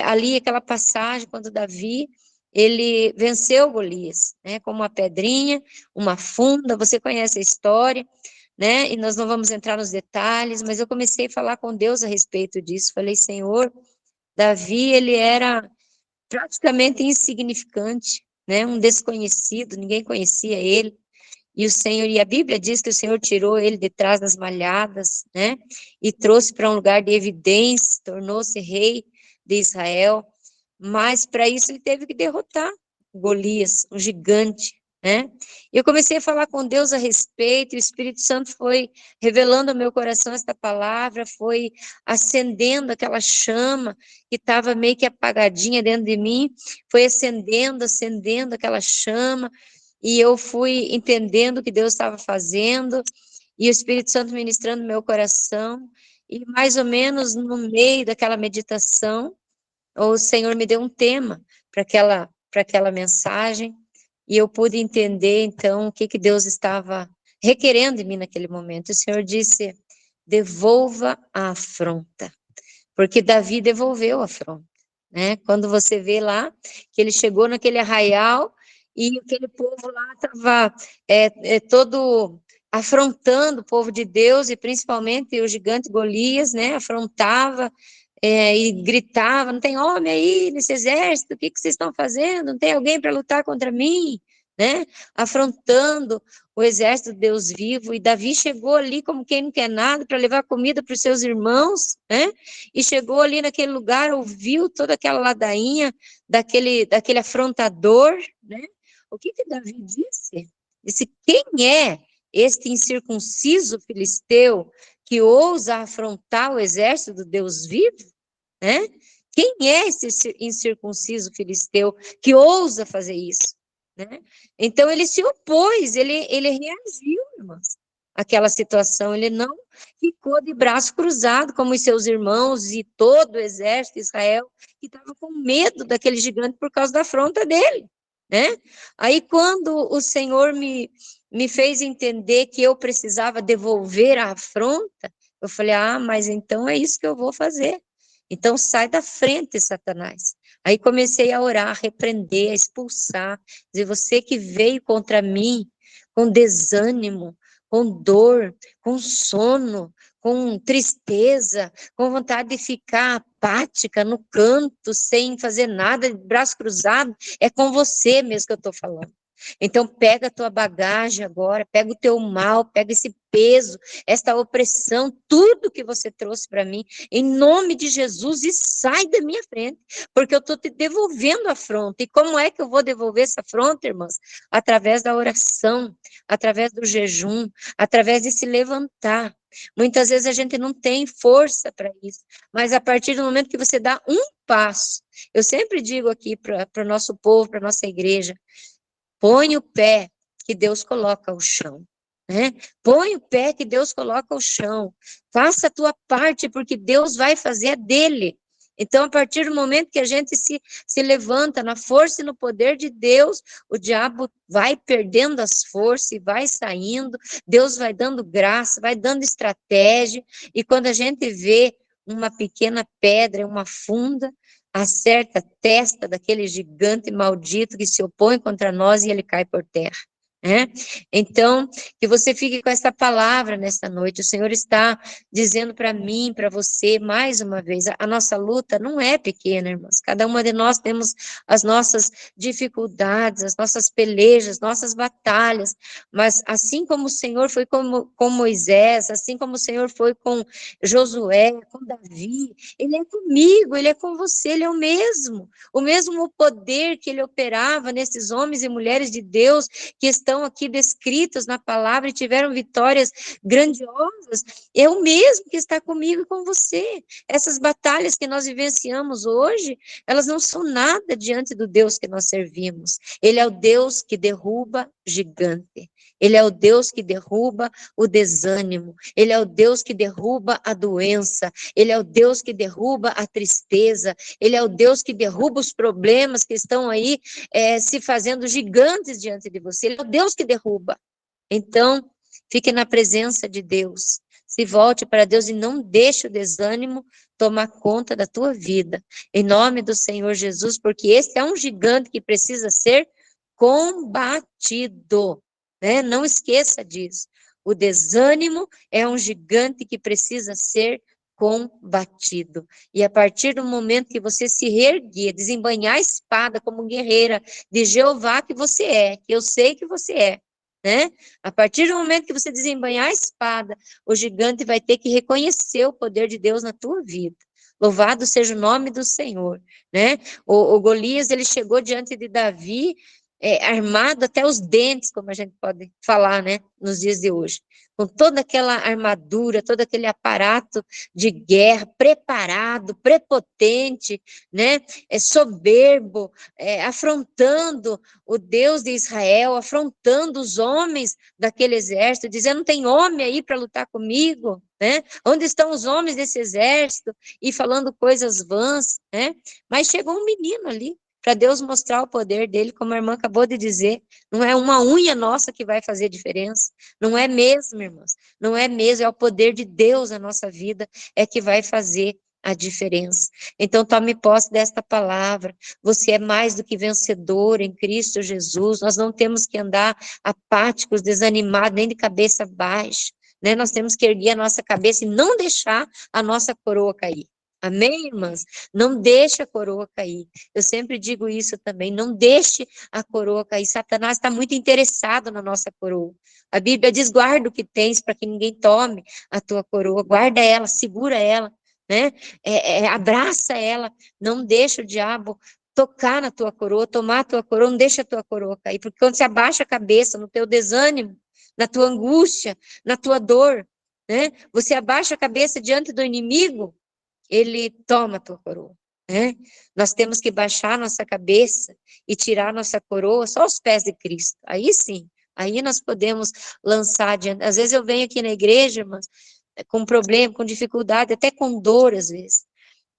ali aquela passagem, quando Davi ele venceu Golias, né, com uma pedrinha, uma funda, você conhece a história, né, e nós não vamos entrar nos detalhes, mas eu comecei a falar com Deus a respeito disso, falei, Senhor, Davi, ele era praticamente insignificante, né, um desconhecido, ninguém conhecia ele, e o Senhor, e a Bíblia diz que o Senhor tirou ele de trás das malhadas, né, e trouxe para um lugar de evidência, tornou-se rei de Israel, mas para isso ele teve que derrotar Golias, um gigante, né? Eu comecei a falar com Deus a respeito, e o Espírito Santo foi revelando ao meu coração esta palavra, foi acendendo aquela chama que estava meio que apagadinha dentro de mim, foi acendendo aquela chama, e eu fui entendendo o que Deus estava fazendo, e o Espírito Santo ministrando no meu coração, e mais ou menos no meio daquela meditação, o Senhor me deu um tema para aquela mensagem, e eu pude entender, então, o que Deus estava requerendo de mim naquele momento. O Senhor disse, devolva a afronta, porque Davi devolveu a afronta, né? Quando você vê lá, que ele chegou naquele arraial, e aquele povo lá estava todo afrontando o povo de Deus, e principalmente o gigante Golias, né? Afrontava, e gritava, não tem homem aí nesse exército, o que vocês estão fazendo? Não tem alguém para lutar contra mim? Né? Afrontando o exército de Deus vivo, e Davi chegou ali como quem não quer nada, para levar comida para os seus irmãos, né? E chegou ali naquele lugar, ouviu toda aquela ladainha daquele afrontador, né? O que Davi disse? Disse, quem é este incircunciso filisteu que ousa afrontar o exército do Deus vivo, né? Quem é esse incircunciso filisteu que ousa fazer isso, né? Então ele se opôs, ele reagiu, irmãos, àquela situação, ele não ficou de braço cruzado como os seus irmãos e todo o exército de Israel, que estava com medo daquele gigante por causa da afronta dele, né? Aí quando o Senhor me fez entender que eu precisava devolver a afronta, eu falei, mas então é isso que eu vou fazer. Então sai da frente, Satanás. Aí comecei a orar, a repreender, a expulsar, dizer, você que veio contra mim com desânimo, com dor, com sono, com tristeza, com vontade de ficar apática no canto, sem fazer nada, de braço cruzado, é com você mesmo que eu estou falando. Então, pega a tua bagagem agora, pega o teu mal, pega esse peso, esta opressão, tudo que você trouxe para mim, em nome de Jesus, e sai da minha frente, porque eu estou te devolvendo a afronta. E como é que eu vou devolver essa afronta, irmãs? Através da oração, através do jejum, através de se levantar. Muitas vezes a gente não tem força para isso, mas a partir do momento que você dá um passo, eu sempre digo aqui para o nosso povo, para a nossa igreja, põe o pé que Deus coloca ao chão, né? Põe o pé que Deus coloca ao chão. Faça a tua parte, porque Deus vai fazer a dele. Então, a partir do momento que a gente se levanta na força e no poder de Deus, o diabo vai perdendo as forças e vai saindo, Deus vai dando graça, vai dando estratégia, e quando a gente vê uma pequena pedra, uma funda, acerta a testa daquele gigante maldito que se opõe contra nós e ele cai por terra, né? Então, que você fique com essa palavra nesta noite. O Senhor está dizendo para mim, para você, mais uma vez, a nossa luta não é pequena, irmãos. Cada uma de nós temos as nossas dificuldades, as nossas pelejas, nossas batalhas, mas assim como o Senhor foi com Moisés, assim como o Senhor foi com Josué, com Davi, Ele é comigo, Ele é com você, Ele é o mesmo poder que Ele operava nesses homens e mulheres de Deus que estão aqui descritos na palavra e tiveram vitórias grandiosas, é o mesmo que está comigo e com você. Essas batalhas que nós vivenciamos hoje, elas não são nada diante do Deus que nós servimos. Ele é o Deus que derruba gigante. Ele é o Deus que derruba o desânimo. Ele é o Deus que derruba a doença. Ele é o Deus que derruba a tristeza. Ele é o Deus que derruba os problemas que estão aí se fazendo gigantes diante de você. Ele é o Deus que derruba. Então, fique na presença de Deus. Se volte para Deus e não deixe o desânimo tomar conta da tua vida. Em nome do Senhor Jesus, porque esse é um gigante que precisa ser combatido. Né? Não esqueça disso. O desânimo é um gigante que precisa ser combatido. E a partir do momento que você se reerguer, desembanhar a espada como guerreira de Jeová que você é, que eu sei que você é, né? A partir do momento que você desembanhar a espada, o gigante vai ter que reconhecer o poder de Deus na tua vida. Louvado seja o nome do Senhor, né? O Golias, ele chegou diante de Davi, armado até os dentes, como a gente pode falar, né, nos dias de hoje, com toda aquela armadura, todo aquele aparato de guerra, preparado, prepotente, né, soberbo, afrontando o Deus de Israel, afrontando os homens daquele exército, dizendo, não tem homem aí para lutar comigo, né, onde estão os homens desse exército, e falando coisas vãs, né, mas chegou um menino ali, para Deus mostrar o poder dele, como a irmã acabou de dizer, não é uma unha nossa que vai fazer diferença, não é mesmo, irmãs, não é mesmo, é o poder de Deus na nossa vida, é que vai fazer a diferença. Então, tome posse desta palavra, você é mais do que vencedor em Cristo Jesus, nós não temos que andar apáticos, desanimados, nem de cabeça baixa, né? Nós temos que erguer a nossa cabeça e não deixar a nossa coroa cair. Amém, irmãs? Não deixe a coroa cair. Eu sempre digo isso também, não deixe a coroa cair. Satanás está muito interessado na nossa coroa. A Bíblia diz, guarda o que tens para que ninguém tome a tua coroa. Guarda ela, segura ela, né? Abraça ela, não deixa o diabo tocar na tua coroa, tomar a tua coroa, não deixa a tua coroa cair. Porque quando você abaixa a cabeça no teu desânimo, na tua angústia, na tua dor, né? Você abaixa a cabeça diante do inimigo, ele toma a tua coroa, né? Nós temos que baixar a nossa cabeça e tirar a nossa coroa só aos pés de Cristo. Aí sim, aí nós podemos lançar adiante. Às vezes eu venho aqui na igreja, mas com problema, com dificuldade, até com dor às vezes.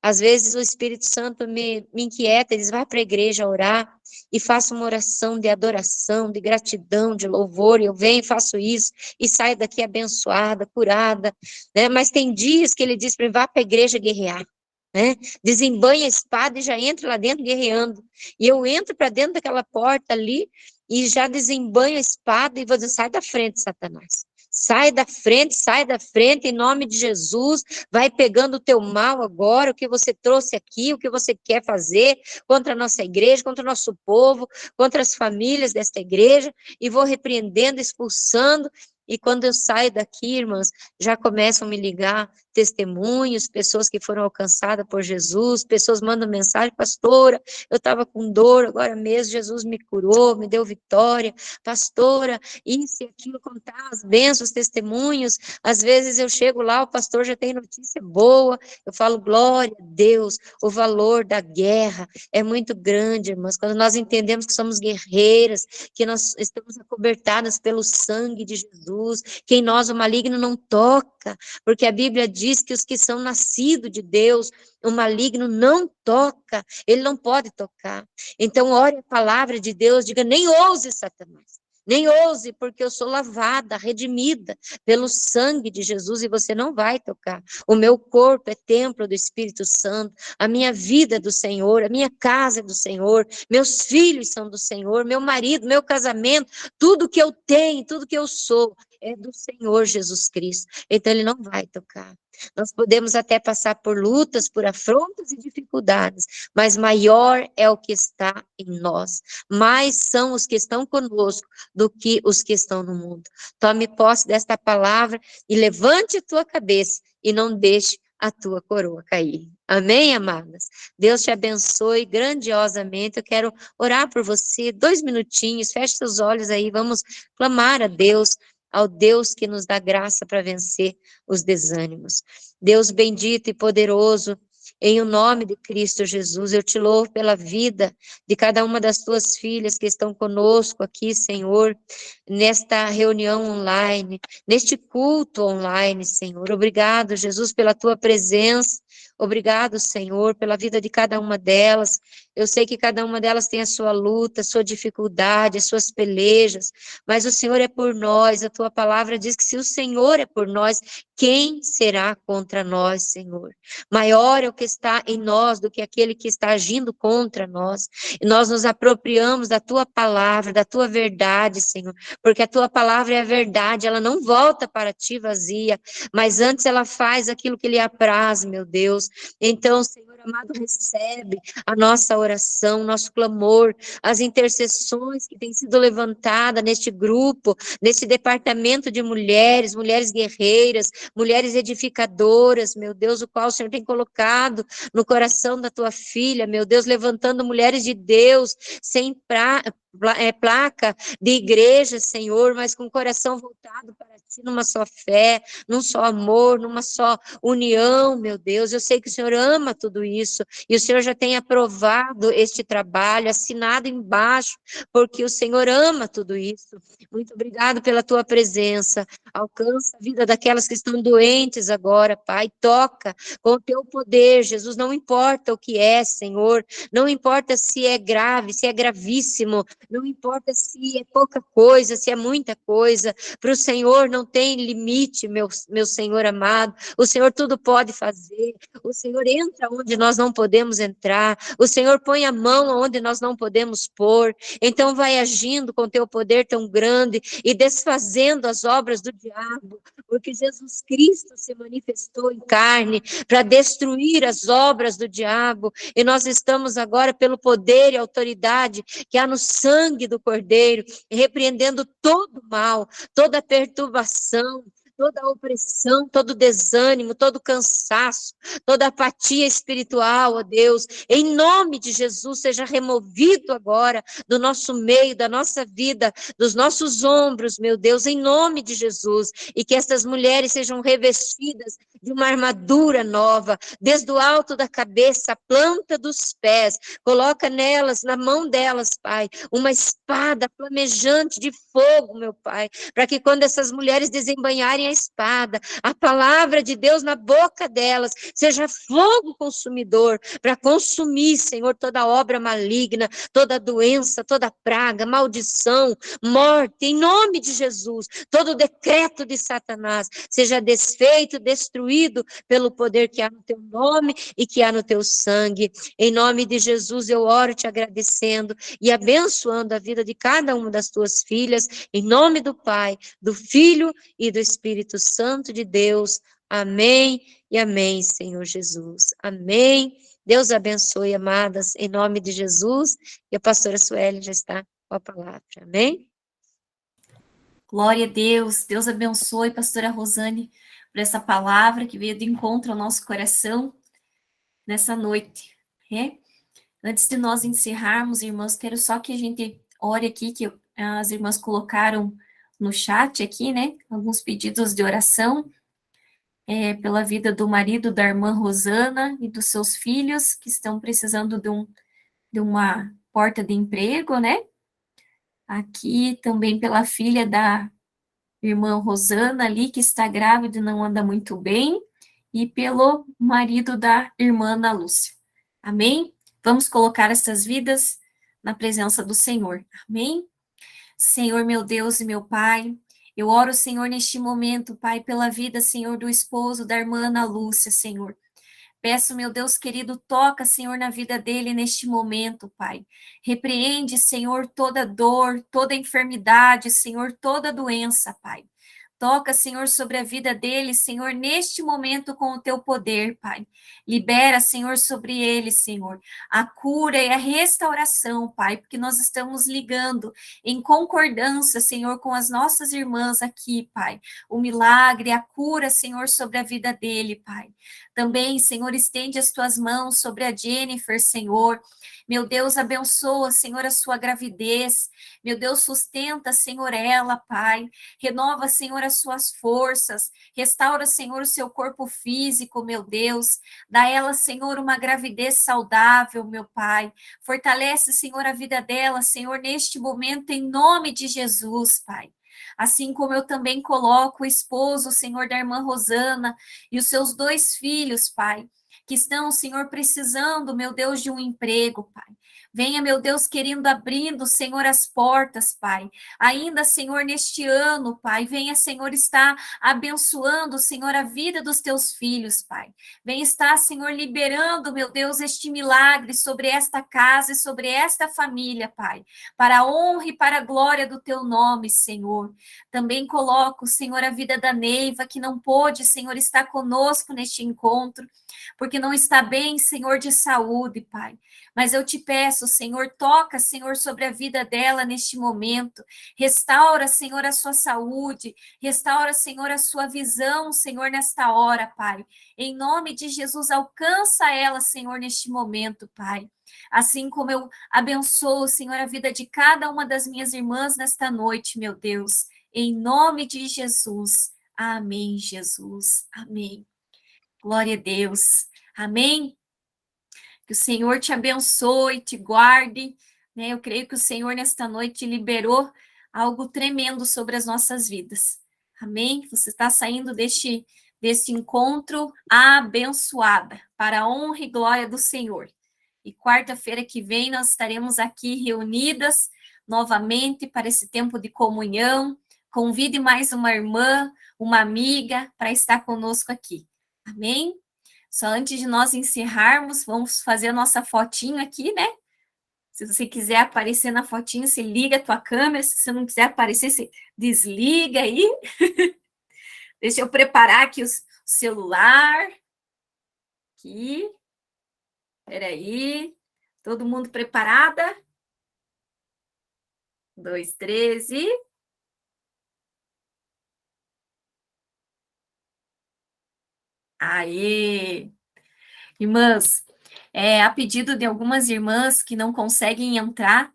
Às vezes o Espírito Santo me inquieta, diz, vai para a igreja orar e faça uma oração de adoração, de gratidão, de louvor, e eu venho e faço isso, e saio daqui abençoada, curada, né? Mas tem dias que ele diz para mim, vá para a igreja guerrear, né? Desembanha a espada e já entra lá dentro guerreando, e eu entro para dentro daquela porta ali, e já desembanho a espada, e vou dizer, sai da frente, Satanás. Sai da frente, em nome de Jesus, vai pegando o teu mal agora, o que você trouxe aqui, o que você quer fazer contra a nossa igreja, contra o nosso povo, contra as famílias desta igreja, e vou repreendendo, expulsando, e quando eu saio daqui, irmãs, já começam a me ligar testemunhos, pessoas que foram alcançadas por Jesus, pessoas mandam mensagem, pastora, eu estava com dor, agora mesmo Jesus me curou, me deu vitória, pastora, isso e aquilo, contar as bênçãos, os testemunhos, às vezes eu chego lá, o pastor já tem notícia boa, eu falo, glória a Deus, o valor da guerra é muito grande, irmãs, quando nós entendemos que somos guerreiras, que nós estamos acobertadas pelo sangue de Jesus, que em nós o maligno não toca, porque a Bíblia diz que os que são nascidos de Deus, o maligno não toca, ele não pode tocar. Então, ore a palavra de Deus, diga, nem ouse Satanás, nem ouse, porque eu sou lavada, redimida pelo sangue de Jesus e você não vai tocar. O meu corpo é templo do Espírito Santo, a minha vida é do Senhor, a minha casa é do Senhor, meus filhos são do Senhor, meu marido, meu casamento, tudo que eu tenho, tudo que eu sou é do Senhor Jesus Cristo. Então ele não vai tocar. Nós podemos até passar por lutas, por afrontas e dificuldades, mas maior é o que está em nós. Mais são os que estão conosco do que os que estão no mundo. Tome posse desta palavra e levante a tua cabeça e não deixe a tua coroa cair. Amém, amadas? Deus te abençoe grandiosamente. Eu quero orar por você, 2 minutinhos, feche seus olhos aí, vamos clamar a Deus, ao Deus que nos dá graça para vencer os desânimos. Deus bendito e poderoso, em o nome de Cristo Jesus, eu te louvo pela vida de cada uma das tuas filhas que estão conosco aqui, Senhor, nesta reunião online, neste culto online, Senhor. Obrigado, Jesus, pela tua presença. Obrigado, Senhor, pela vida de cada uma delas. Eu sei que cada uma delas tem a sua luta, a sua dificuldade, as suas pelejas, mas o Senhor é por nós. A tua palavra diz que se o Senhor é por nós, quem será contra nós, Senhor? Maior é o que está em nós do que aquele que está agindo contra nós. E nós nos apropriamos da tua palavra, da tua verdade, Senhor, porque a tua palavra é a verdade, ela não volta para ti vazia, mas antes ela faz aquilo que lhe apraz, meu Deus. Então, Senhor amado, recebe a nossa oração, nosso clamor, as intercessões que têm sido levantadas neste grupo, nesse departamento de mulheres, mulheres guerreiras, mulheres edificadoras, meu Deus, o qual o Senhor tem colocado no coração da tua filha, meu Deus, levantando mulheres de Deus, sem placa de igreja, Senhor, mas com o coração voltado para ti, numa só fé, num só amor, numa só união, meu Deus. Eu sei que o Senhor ama tudo isso, e o Senhor já tem aprovado este trabalho, assinado embaixo, porque o Senhor ama tudo isso. Muito obrigado pela tua presença. Alcança a vida daquelas que estão doentes agora, Pai. Toca com o teu poder, Jesus. Não importa o que é, Senhor. Não importa se é grave, se é gravíssimo. Não importa se é pouca coisa, se é muita coisa. Para o Senhor não tem limite, meu Senhor amado. O Senhor tudo pode fazer. O Senhor entra onde nós não podemos entrar. O Senhor põe a mão onde nós não podemos pôr. Então vai agindo com teu poder tão grande e desfazendo as obras do diabo, porque Jesus Cristo se manifestou em carne para destruir as obras do diabo, e nós estamos agora pelo poder e autoridade que há no sangue do Cordeiro, repreendendo todo mal, toda perturbação, toda opressão, todo desânimo, todo cansaço, toda apatia espiritual, ó Deus, em nome de Jesus, seja removido agora do nosso meio, da nossa vida, dos nossos ombros, meu Deus, em nome de Jesus, e que essas mulheres sejam revestidas de uma armadura nova, desde o alto da cabeça, a planta dos pés, coloca nelas, na mão delas, Pai, uma espada flamejante de fogo, meu Pai, para que quando essas mulheres desembanharem a espada, a palavra de Deus na boca delas, seja fogo consumidor, para consumir, Senhor, toda obra maligna, toda doença, toda praga, maldição, morte, em nome de Jesus, todo decreto de Satanás, seja desfeito, destruído, pelo poder que há no teu nome e que há no teu sangue. Em nome de Jesus, eu oro te agradecendo e abençoando a vida de cada uma das tuas filhas, em nome do Pai, do Filho e do Espírito Santo de Deus. Amém e amém, Senhor Jesus. Amém. Deus abençoe, amadas, em nome de Jesus. E a pastora Sueli já está com a palavra. Amém? Glória a Deus. Deus abençoe, pastora Rosane, por essa palavra que veio de encontro ao nosso coração nessa noite. Antes de nós encerrarmos, irmãos, quero só que a gente ore aqui, que as irmãs colocaram no chat aqui, né, alguns pedidos de oração, pela vida do marido da irmã Rosana e dos seus filhos, que estão precisando de uma porta de emprego, né? Aqui também pela filha da irmã Rosana ali, que está grávida e não anda muito bem, e pelo marido da irmã Ana Lúcia. Amém? Vamos colocar essas vidas na presença do Senhor. Amém? Senhor, meu Deus e meu Pai, eu oro, Senhor, neste momento, Pai, pela vida, Senhor, do esposo da irmã Ana Lúcia, Senhor. Peço, meu Deus querido, toca, Senhor, na vida dele neste momento, Pai. Repreende, Senhor, toda dor, toda enfermidade, Senhor, toda doença, Pai. Toca, Senhor, sobre a vida dele, Senhor, neste momento com o teu poder, Pai. Libera, Senhor, sobre ele, Senhor, a cura e a restauração, Pai, porque nós estamos ligando em concordância, Senhor, com as nossas irmãs aqui, Pai. O milagre, a cura, Senhor, sobre a vida dele, Pai. Também, Senhor, estende as tuas mãos sobre a Jennifer, Senhor. Meu Deus, abençoa, Senhor, a sua gravidez. Meu Deus, sustenta, Senhor, ela, Pai. Renova, Senhor, as suas forças. Restaura, Senhor, o seu corpo físico, meu Deus. Dá a ela, Senhor, uma gravidez saudável, meu Pai. Fortalece, Senhor, a vida dela, Senhor, neste momento, em nome de Jesus, Pai. Assim como eu também coloco o esposo, Senhor, da irmã Rosana e os seus 2 filhos, Pai, que estão, Senhor, precisando, meu Deus, de um emprego, Pai. Venha, meu Deus, querendo, abrindo, Senhor, as portas, Pai. Ainda, Senhor, neste ano, Pai, venha, Senhor, estar abençoando, Senhor, a vida dos teus filhos, Pai. Venha estar, Senhor, liberando, meu Deus, este milagre sobre esta casa e sobre esta família, Pai. Para a honra e para a glória do teu nome, Senhor. Também coloco, Senhor, a vida da Neiva, que não pôde, Senhor, estar conosco neste encontro, porque não está bem, Senhor, de saúde, Pai. Mas eu te peço, Senhor, toca, Senhor, sobre a vida dela neste momento. Restaura, Senhor, a sua saúde. Restaura, Senhor, a sua visão, Senhor, nesta hora, Pai. Em nome de Jesus, alcança ela, Senhor, neste momento, Pai. Assim como eu abençoo, Senhor, a vida de cada uma das minhas irmãs nesta noite, meu Deus. Em nome de Jesus. Amém, Jesus. Amém. Glória a Deus. Amém. Que o Senhor te abençoe, te guarde. Né? Eu creio que o Senhor, nesta noite, liberou algo tremendo sobre as nossas vidas. Amém? Você está saindo deste encontro abençoada, para a honra e glória do Senhor. E quarta-feira que vem nós estaremos aqui reunidas novamente para esse tempo de comunhão. Convide mais uma irmã, uma amiga para estar conosco aqui. Amém? Só antes de nós encerrarmos, vamos fazer a nossa fotinho aqui, né? Se você quiser aparecer na fotinho, você liga a tua câmera. Se você não quiser aparecer, você desliga aí. Deixa eu preparar aqui o celular. Aqui. Espera aí. Todo mundo preparada? 2, 3 e... Aê! Irmãs, a pedido de algumas irmãs que não conseguem entrar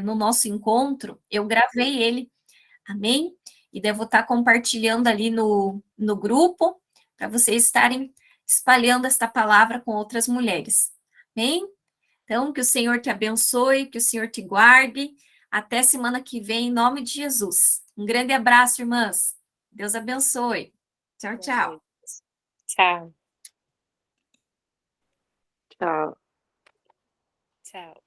no nosso encontro, eu gravei ele, amém? E devo estar compartilhando ali no grupo, para vocês estarem espalhando esta palavra com outras mulheres, amém? Então, que o Senhor te abençoe, que o Senhor te guarde. Até semana que vem, em nome de Jesus. Um grande abraço, irmãs. Deus abençoe. Tchau, tchau. Tchau. Tchau. Tchau.